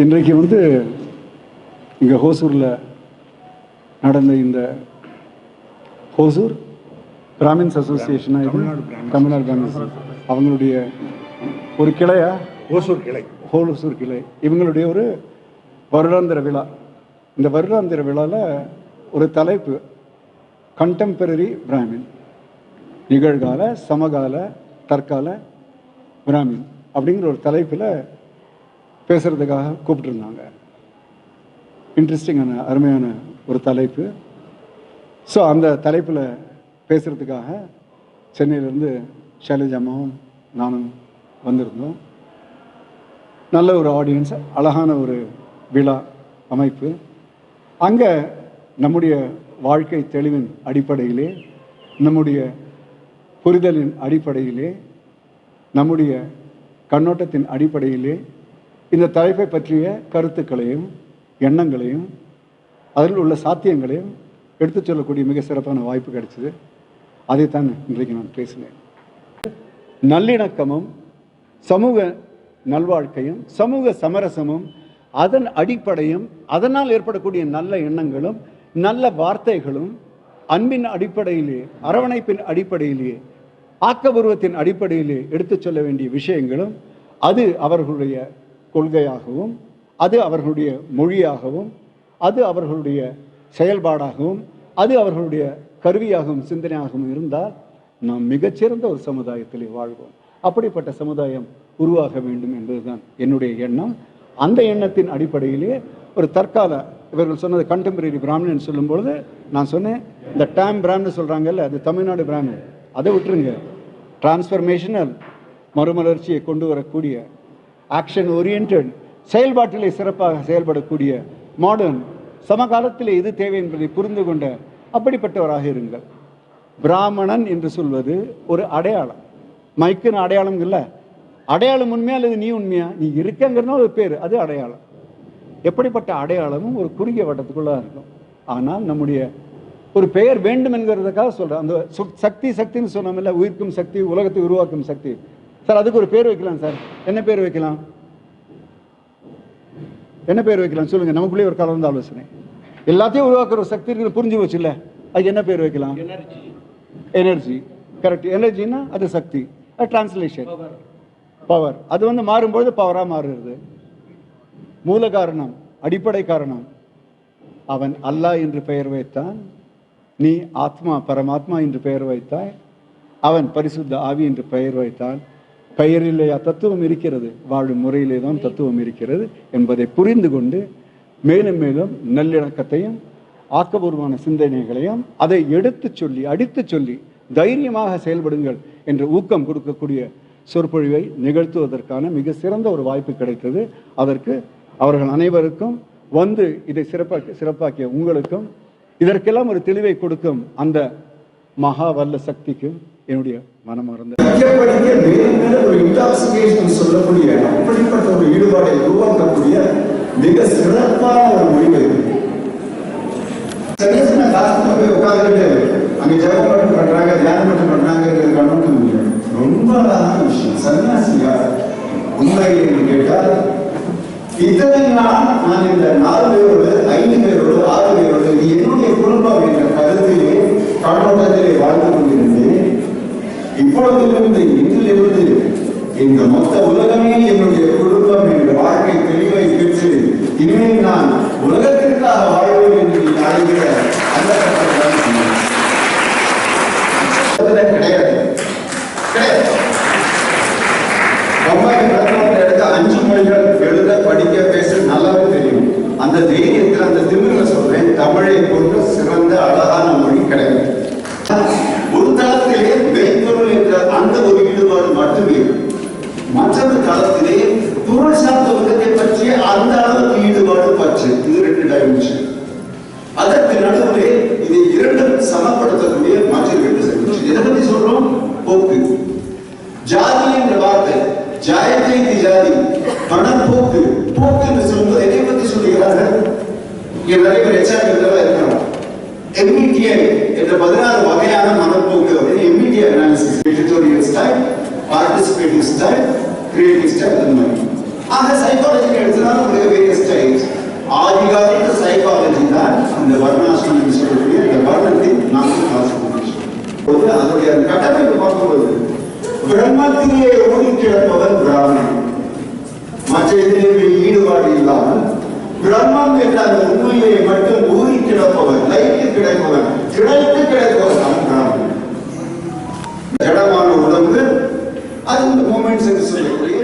இன்றைக்கு இங்கே ஹோசூரில் நடந்த இந்த ஹோசூர் பிராமின்ஸ் அசோசியேஷனாக இது தமிழ்நாடு பிராமின்ஸ் அவங்களுடைய ஒரு கிளையா ஹோசூர் கிளை இவங்களுடைய ஒரு வருடாந்திர விழா. இந்த வருடாந்திர விழாவில் ஒரு தலைப்பு கண்டெம்பரரி பிராமின், நிகழ்கால சமகால தற்கால பிராமின் அப்படிங்கிற ஒரு தலைப்பில் பேசுகிறதுக்காக கூப்பிட்டுருந்தாங்க. இன்ட்ரெஸ்டிங்கான அருமையான ஒரு தலைப்பு. ஸோ அந்த தலைப்பில் பேசுகிறதுக்காக சென்னையிலேருந்து ஷைலஜாமாவும் நானும் வந்திருந்தோம். நல்ல ஒரு ஆடியன்ஸ், அழகான ஒரு விழா அமைப்பு. அங்கே நம்முடைய வாழ்க்கை தெளிவின் அடிப்படையிலே, நம்முடைய புரிதலின் அடிப்படையிலே, நம்முடைய கண்ணோட்டத்தின் அடிப்படையிலே இந்த தலைப்பை பற்றிய கருத்துக்களையும் எண்ணங்களையும் அதில் உள்ள சாத்தியங்களையும் எடுத்து சொல்லக்கூடிய மிக சிறப்பான வாய்ப்பு கிடைச்சிது. அதைத்தான் இன்றைக்கு நான் பேசினேன். நல்லிணக்கமும் சமூக நல்வாழ்க்கையும் சமூக சமரசமும் அதன் அடிப்படையும் அதனால் ஏற்படக்கூடிய நல்ல எண்ணங்களும் நல்ல வார்த்தைகளும் அன்பின் அடிப்படையிலே, அரவணைப்பின் அடிப்படையிலே, ஆக்கபூர்வத்தின் அடிப்படையிலே எடுத்து சொல்ல வேண்டிய விஷயங்களும் அது அவர்களுடைய கொள்கையாகவும், அது அவர்களுடைய மொழியாகவும், அது அவர்களுடைய செயல்பாடாகவும், அது அவர்களுடைய கருவியாகவும் சிந்தனையாகவும் இருந்தால் நாம் மிகச்சிறந்த ஒரு சமுதாயத்திலே வாழ்வோம். அப்படிப்பட்ட சமுதாயம் உருவாக வேண்டும் என்பதுதான் என்னுடைய எண்ணம். அந்த எண்ணத்தின் அடிப்படையிலே ஒரு தற்கால, இவர்கள் சொன்னது கண்டெம்பரரி பிராமின் சொல்லும்பொழுது நான் சொன்னேன், இந்த டேம் பிராமின் சொல்கிறாங்கல்ல, அது தமிழ்நாடு பிராமின், அதை விட்டுருங்க. டிரான்ஸ்ஃபர்மேஷனல், மறுமலர்ச்சியை கொண்டு வரக்கூடிய, ஆக்ஷன் ஓரியன்ட், செயல்பாட்டிலே சிறப்பாக செயல்படக்கூடிய, மாடர்ன், சமகாலத்தில் எது தேவை என்பதை புரிந்து கொண்ட அப்படிப்பட்டவராக இருங்கள். பிராமணன் என்று சொல்வது ஒரு அடையாளம். மைக்குன்னு அடையாளம் இல்லை. அடையாளம் உண்மையா அல்லது நீ உண்மையா, நீ இருக்கங்கிறதுனா ஒரு பேர், அது அடையாளம். எப்படிப்பட்ட அடையாளமும் ஒரு குறுகிய வட்டத்துக்குள்ள இருக்கும். ஆனால் நம்முடைய ஒரு பெயர் வேண்டும் என்கிறதுக்காக சொல்கிறேன். அந்த சக்தின்னு சொன்னோம்ல, உயிர்க்கும் சக்தி, உலகத்தை உருவாக்கும் சக்தி. சார் அதுக்கு ஒரு பேர் வைக்கலாம் சார். என்ன பேர் வைக்கலாம்? என்ன பேர் வைக்கலாம் சொல்லுங்க. நமக்குள்ளே ஒரு கலந்த ஆலோசனை. எல்லாத்தையும் உருவாக்குற ஒரு சக்தி இருக்கிறது புரிஞ்சு போச்சு இல்லை? அதுக்கு என்ன பேர் வைக்கலாம்? எனர்ஜி. கரெக்ட். எனர்ஜின்னா அது சக்தி, அது டிரான்ஸ்லேஷன் பவர். அது மாறும்போது பவராக மாறுறது. மூல காரணம், அடிப்படை காரணம், அவன் அல்லாஹ் என்று பெயர் வைத்தான். நீ ஆத்மா, பரமாத்மா என்று பெயர் வைத்தாய். அவன் பரிசுத்த ஆவி என்று பெயர் வைத்தான். பெயரிலேயா தத்துவம் இருக்கிறது? வாழும் முறையிலே தான் தத்துவம் இருக்கிறது என்பதை புரிந்து கொண்டு மேலும் மேலும் நல்லிணக்கத்தையும் ஆக்கபூர்வமான சிந்தனைகளையும் அதை எடுத்து சொல்லி, அடித்து சொல்லி தைரியமாக செயல்படுங்கள் என்று ஊக்கம் கொடுக்கக்கூடிய சொற்பொழிவை நிகழ்த்துவதற்கான மிக சிறந்த ஒரு வாய்ப்பு கிடைத்தது. அதற்கு அவர்கள் அனைவருக்கும் இதை சிறப்பாக்கிய உங்களுக்கும், இதற்கெல்லாம் ஒரு தெளிவை கொடுக்கும் அந்த மகா வல்ல சக்திக்கும் என்னுடைய மனமார்ந்த சொல்லக்கூடிய அப்படிப்பட்ட ஒரு ஈடுபாடை உருவாக்கக்கூடிய மிக சிறப்பான ஒரு மொழிகள். உட்கார்ந்துட்டு அங்க ஜபம் மட்டும் பண்றாங்க, தியானம் மட்டும் பண்றாங்க கண்ணோட்டம் முடியும். ரொம்ப அழகான விஷயம். சன்னியாசியா உண்மையில் என்று கேட்டால், இத்தனை நான் இந்த 4 பேரோடு 5 பேரோடு 6 பேரோடு என்னுடைய குடும்பம் என்ற கருத்திலே கண்ணோட்டத்திலே வாழ்ந்து கொண்டிருந்தேன். இப்பொழுதிலிருந்து இன்றிலிருந்து இந்த மொத்த உலகமே என்னுடைய குடும்பம் என்ற வாழ்க்கை தெளிவை பெற்று இனிமேல் நான் உலகத்திற்காக வாழ்வேன் என்று அழைக்கிற அந்த கிடையாது. எடுத்த 5 மொழிகள் எழுத, படிக்க, பேச நல்லாவே தெரியும். அந்த தைரியத்தில், அந்த திமிரில் சொல்றேன், தமிழை போன்ற சிறந்த அழகான மொழி கிடையாது. ஒரு தளத்திலே மெய்ப்பொருள் என்ற அந்த ஒரு ஈடுபாடு மட்டுமே, மற்றொரு தளத்திலே பொருள் சார்ந்த உலகத்தை பற்றிய அந்த அளவுக்கு ஈடுபாடு பற்று. இது 2 டைமென்ஷன். அதற்கு நடுவே இதை 2 சமப்படுத்தக்கூடிய மற்ற 2 டைமென்ஷன். இதை பற்றி சொல்றோம், போக்கு. ஜாதி என்ற வார்த்தை, ஜாயத்தை ஜாதி, பணப்போக்கு. போக்கு என்று சொல்லும்போது எதை பற்றி சொல்லுகிறார்கள்? இங்கே நிறைய பேர் எச்ஆர்ல இருக்கிறோம். MBTI என்ற 16 வகையான மனப்போக்கு அப்படின்னு MBTI analysis, editorial style, participative style, creative style, அந்த மாதிரி. ஆக சைக்காலஜி எடுத்ததால் வேரியஸ் அதனுடைய கட்டமைப்பு பார்க்கும்போது பிரம்மத்திலே ஊறி கிடப்பவன் பிராமணன். மற்ற இதிலே ஈடுபாடு இல்லாமல் பிரம்மம் என்ற அந்த உண்மையை மட்டும் ஊறி கிடப்பவன், லைட்டு கிடைப்பவன், கிடைத்து கிடைப்பவன் அவன் பிராமணன். ஜடமான உடம்பு அது இந்த மூமெண்ட்ஸ் என்று சொல்லக்கூடிய